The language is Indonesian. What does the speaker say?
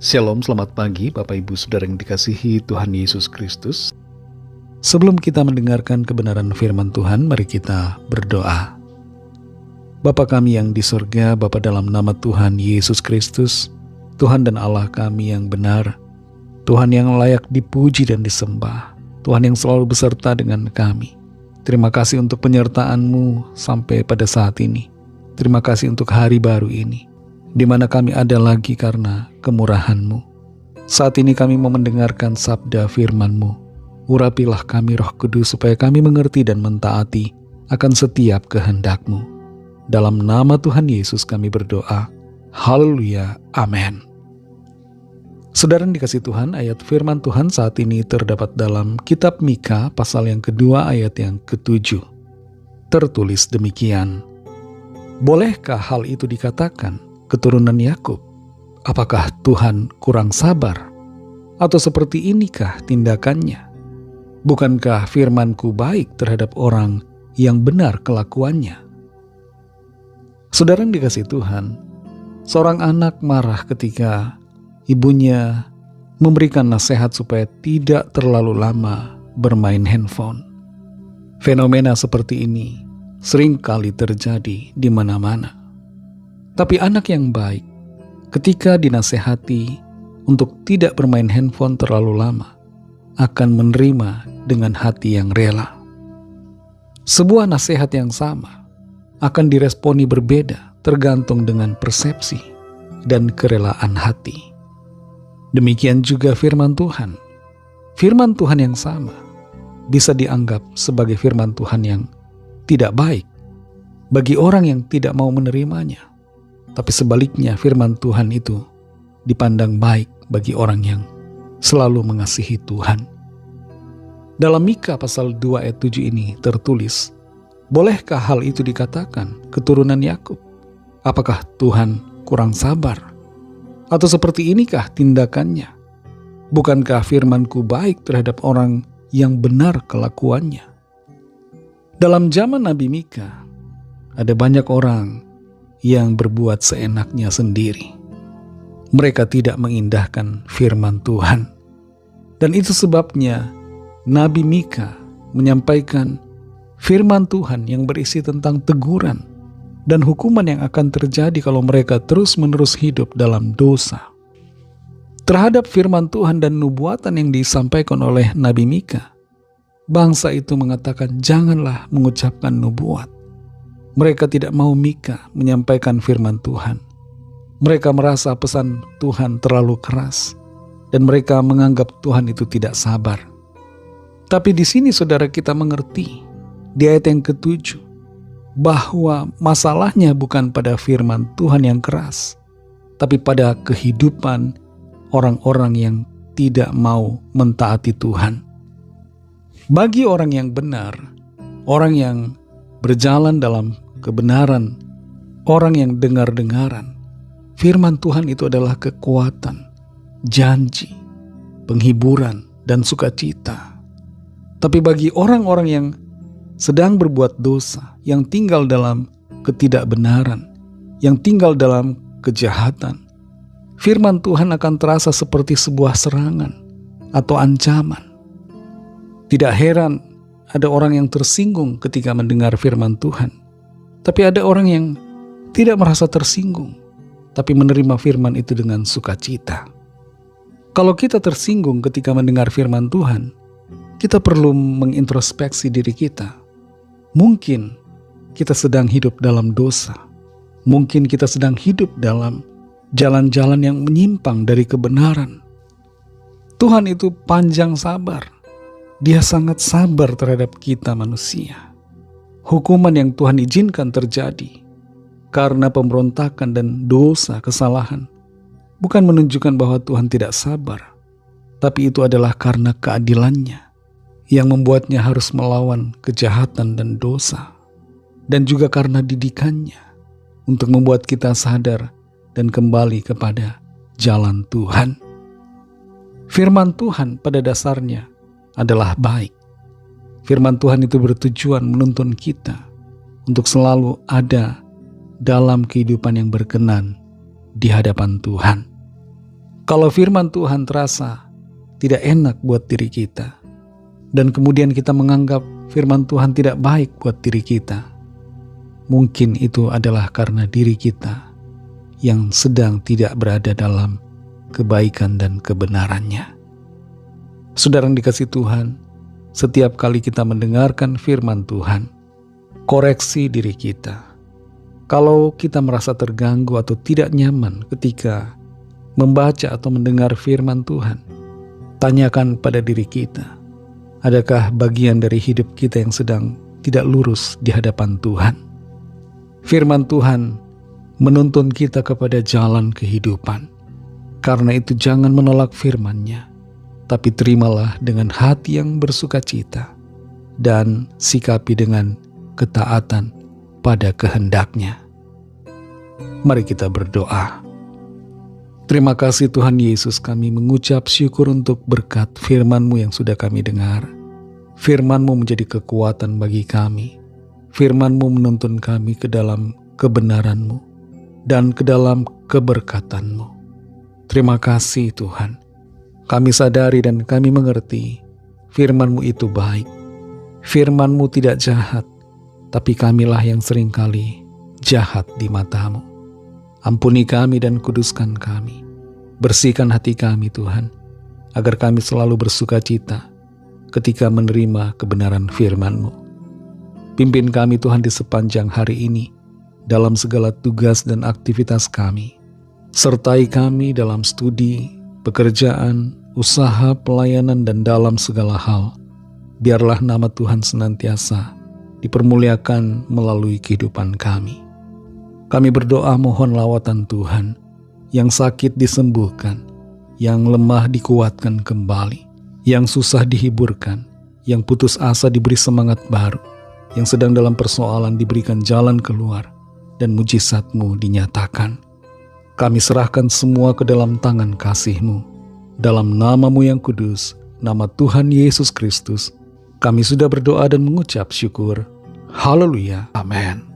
Shalom, selamat pagi Bapak Ibu Saudara yang dikasihi Tuhan Yesus Kristus. Sebelum kita mendengarkan kebenaran firman Tuhan, mari kita berdoa. Bapa kami yang di surga, Bapa dalam nama Tuhan Yesus Kristus, Tuhan dan Allah kami yang benar, Tuhan yang layak dipuji dan disembah, Tuhan yang selalu beserta dengan kami. Terima kasih untuk penyertaan-Mu sampai pada saat ini. Terima kasih untuk hari baru ini, di mana kami ada lagi karena kemurahan-Mu. Saat ini kami mau mendengarkan sabda firman-Mu. Urapilah kami Roh Kudus supaya kami mengerti dan mentaati akan setiap kehendak-Mu. Dalam nama Tuhan Yesus kami berdoa. Haleluya. Amin. Saudara yang dikasihi Tuhan, ayat firman Tuhan saat ini terdapat dalam kitab Mika pasal yang kedua ayat yang ke-7. Tertulis demikian. Bolehkah hal itu dikatakan keturunan Yakub? Apakah Tuhan kurang sabar? Atau seperti inikah tindakannya? Bukankah firman-Ku baik terhadap orang yang benar kelakuannya? Saudara yang dikasihi Tuhan, seorang anak marah ketika ibunya memberikan nasihat supaya tidak terlalu lama bermain handphone. Fenomena seperti ini sering kali terjadi di mana-mana. Tapi anak yang baik, ketika dinasehati untuk tidak bermain handphone terlalu lama, akan menerima dengan hati yang rela. Sebuah nasihat yang sama akan diresponi berbeda tergantung dengan persepsi dan kerelaan hati. Demikian juga firman Tuhan. Firman Tuhan yang sama bisa dianggap sebagai firman Tuhan yang tidak baik bagi orang yang tidak mau menerimanya. Tapi sebaliknya firman Tuhan itu dipandang baik bagi orang yang selalu mengasihi Tuhan. Dalam Mika pasal 2 ayat 7 ini tertulis, bolehkah hal itu dikatakan keturunan Yakub? Apakah Tuhan kurang sabar? Atau seperti inikah tindakannya? Bukankah firman-Ku baik terhadap orang yang benar kelakuannya? Dalam zaman Nabi Mika, ada banyak orang yang berbuat seenaknya sendiri. Mereka tidak mengindahkan firman Tuhan. Dan itu sebabnya Nabi Mika menyampaikan firman Tuhan yang berisi tentang teguran dan hukuman yang akan terjadi kalau mereka terus-menerus hidup dalam dosa. Terhadap firman Tuhan dan nubuatan yang disampaikan oleh Nabi Mika, bangsa itu mengatakan janganlah mengucapkan nubuat. Mereka tidak mau Mika menyampaikan firman Tuhan. Mereka merasa pesan Tuhan terlalu keras dan mereka menganggap Tuhan itu tidak sabar. Tapi di sini saudara kita mengerti di ayat yang ke-7 bahwa masalahnya bukan pada firman Tuhan yang keras, tapi pada kehidupan orang-orang yang tidak mau mentaati Tuhan. Bagi orang yang benar, orang yang berjalan dalam kebenaran, orang yang dengar-dengaran, firman Tuhan itu adalah kekuatan, janji, penghiburan, dan sukacita. Tapi bagi orang-orang yang sedang berbuat dosa, yang tinggal dalam ketidakbenaran, yang tinggal dalam kejahatan, firman Tuhan akan terasa seperti sebuah serangan atau ancaman. Tidak heran ada orang yang tersinggung ketika mendengar firman Tuhan. Tapi ada orang yang tidak merasa tersinggung, tapi menerima firman itu dengan sukacita. Kalau kita tersinggung ketika mendengar firman Tuhan, kita perlu mengintrospeksi diri kita. Mungkin kita sedang hidup dalam dosa. Mungkin kita sedang hidup dalam jalan-jalan yang menyimpang dari kebenaran. Tuhan itu panjang sabar. Dia sangat sabar terhadap kita manusia. Hukuman yang Tuhan izinkan terjadi karena pemberontakan dan dosa kesalahan bukan menunjukkan bahwa Tuhan tidak sabar, tapi itu adalah karena keadilannya yang membuatnya harus melawan kejahatan dan dosa, dan juga karena didikannya untuk membuat kita sadar dan kembali kepada jalan Tuhan. Firman Tuhan pada dasarnya adalah baik. Firman Tuhan itu bertujuan menuntun kita untuk selalu ada dalam kehidupan yang berkenan di hadapan Tuhan. Kalau firman Tuhan terasa tidak enak buat diri kita, dan kemudian kita menganggap firman Tuhan tidak baik buat diri kita, mungkin itu adalah karena diri kita yang sedang tidak berada dalam kebaikan dan kebenarannya. Saudara yang dikasihi Tuhan, setiap kali kita mendengarkan firman Tuhan, koreksi diri kita. Kalau kita merasa terganggu atau tidak nyaman ketika membaca atau mendengar firman Tuhan, tanyakan pada diri kita, adakah bagian dari hidup kita yang sedang tidak lurus di hadapan Tuhan? Firman Tuhan menuntun kita kepada jalan kehidupan. Karena itu jangan menolak firman-Nya, tapi terimalah dengan hati yang bersukacita dan sikapi dengan ketaatan pada kehendak-Nya. Mari kita berdoa. Terima kasih Tuhan Yesus, kami mengucap syukur untuk berkat firman-Mu yang sudah kami dengar. Firman-Mu menjadi kekuatan bagi kami. Firman-Mu menuntun kami ke dalam kebenaran-Mu dan ke dalam keberkatan-Mu. Terima kasih Tuhan. Kami sadari dan kami mengerti firman-Mu itu baik. Firman-Mu tidak jahat, tapi kamilah yang seringkali jahat di mata-Mu. Ampuni kami dan kuduskan kami. Bersihkan hati kami Tuhan, agar kami selalu bersuka cita ketika menerima kebenaran firman-Mu. Pimpin kami Tuhan di sepanjang hari ini, dalam segala tugas dan aktivitas kami. Sertai kami dalam studi, pekerjaan, usaha, pelayanan, dan dalam segala hal. Biarlah nama Tuhan senantiasa dipermuliakan melalui kehidupan kami. Kami berdoa mohon lawatan Tuhan, yang sakit disembuhkan, yang lemah dikuatkan kembali, yang susah dihiburkan, yang putus asa diberi semangat baru, yang sedang dalam persoalan diberikan jalan keluar, dan mujizat-Mu dinyatakan. Kami serahkan semua ke dalam tangan kasih-Mu. Dalam nama-Mu yang kudus, nama Tuhan Yesus Kristus, kami sudah berdoa dan mengucap syukur. Haleluya. Amin.